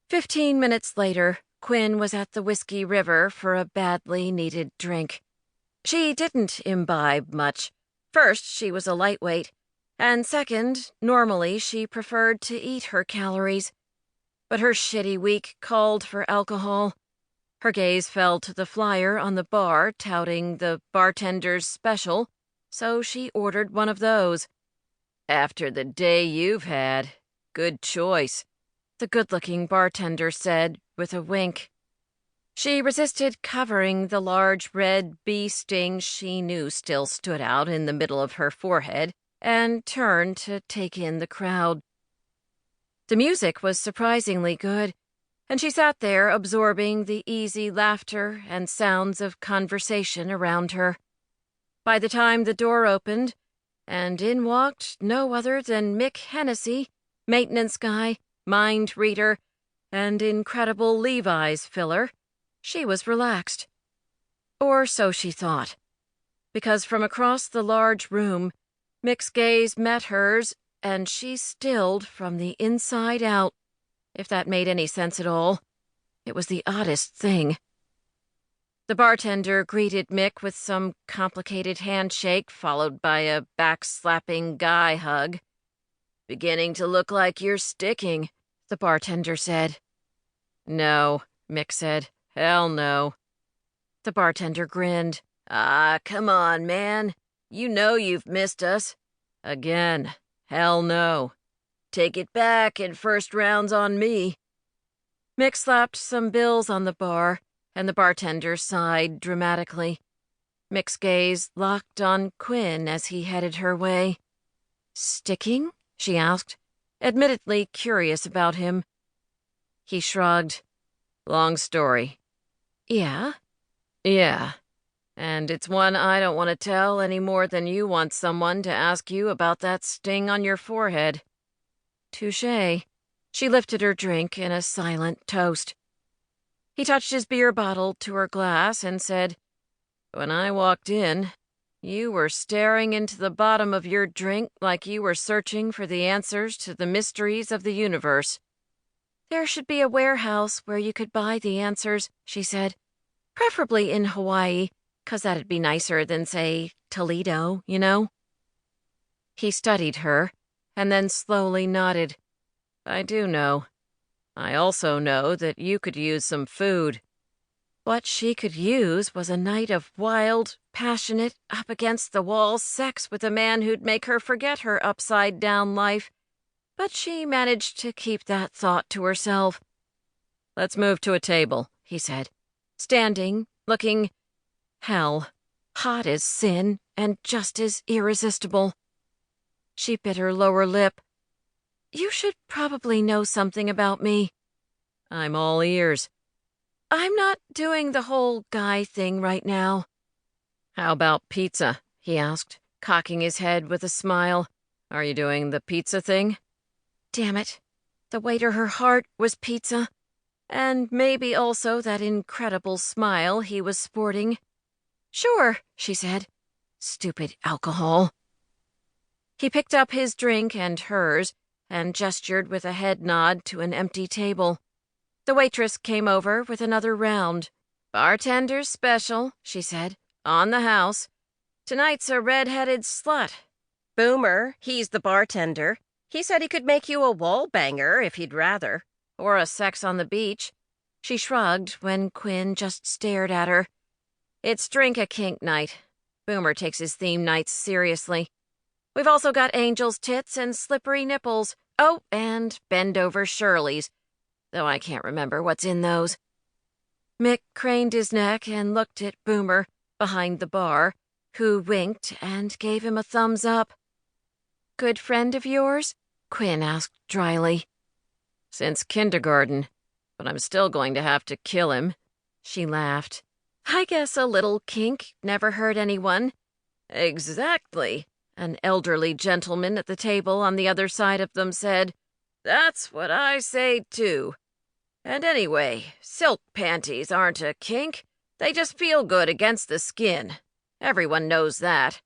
15 minutes later, Quinn was at the Whiskey River for a badly needed drink. She didn't imbibe much. First, she was a lightweight, and second, normally she preferred to eat her calories. But her shitty week called for alcohol. Her gaze fell to the flyer on the bar touting the bartender's special, so she ordered one of those. "After the day you've had, good choice," the good-looking bartender said with a wink. She resisted covering the large red bee stings she knew still stood out in the middle of her forehead and turned to take in the crowd. The music was surprisingly good, and she sat there absorbing the easy laughter and sounds of conversation around her. By the time the door opened, and in walked no other than Mick Hennessy, maintenance guy, mind reader, and incredible Levi's filler, she was relaxed. Or so she thought, because from across the large room, Mick's gaze met hers, and she stilled from the inside out, if that made any sense at all. It was the oddest thing. The bartender greeted Mick with some complicated handshake followed by a back-slapping guy hug. "Beginning to look like you're sticking," the bartender said. "No," Mick said. "Hell no." The bartender grinned. "Ah, come on, man. You know you've missed us. Again. Hell no. Take it back and first round's on me." Mick slapped some bills on the bar, and the bartender sighed dramatically. Mick's gaze locked on Quinn as he headed her way. "Sticking?" she asked, admittedly curious about him. He shrugged. "Long story." "Yeah?" "Yeah. And it's one I don't want to tell any more than you want someone to ask you about that sting on your forehead." "Touché." She lifted her drink in a silent toast. He touched his beer bottle to her glass and said, "When I walked in, you were staring into the bottom of your drink like you were searching for the answers to the mysteries of the universe." "There should be a warehouse where you could buy the answers," she said. "Preferably in Hawaii, 'cause that'd be nicer than, say, Toledo, you know?" He studied her, and then slowly nodded. "I do know. I also know that you could use some food." What she could use was a night of wild, passionate, up-against-the-wall sex with a man who'd make her forget her upside-down life. But she managed to keep that thought to herself. "Let's move to a table," he said, standing, looking, hell, hot as sin and just as irresistible. She bit her lower lip. "You should probably know something about me." "I'm all ears." "I'm not doing the whole guy thing right now." "How about pizza?" he asked, cocking his head with a smile. "Are you doing the pizza thing?" Damn it. The way to her heart was pizza. And maybe also that incredible smile he was sporting. "Sure," she said. Stupid alcohol. He picked up his drink and hers and gestured with a head nod to an empty table. The waitress came over with another round. "Bartender's special," she said. "On the house. Tonight's a red-headed slut. Boomer, he's the bartender. He said he could make you a wall banger if he'd rather. Or a sex on the beach." She shrugged when Quinn just stared at her. "It's drink-a-kink night. Boomer takes his theme nights seriously. We've also got angel's tits and slippery nipples. Oh, and bend-over Shirley's, though I can't remember what's in those." Mick craned his neck and looked at Boomer behind the bar, who winked and gave him a thumbs up. "Good friend of yours?" Quinn asked dryly. "Since kindergarten, but I'm still going to have to kill him." She laughed. "I guess a little kink never hurt anyone." "Exactly," an elderly gentleman at the table on the other side of them said. "That's what I say, too. And anyway, silk panties aren't a kink. They just feel good against the skin. Everyone knows that."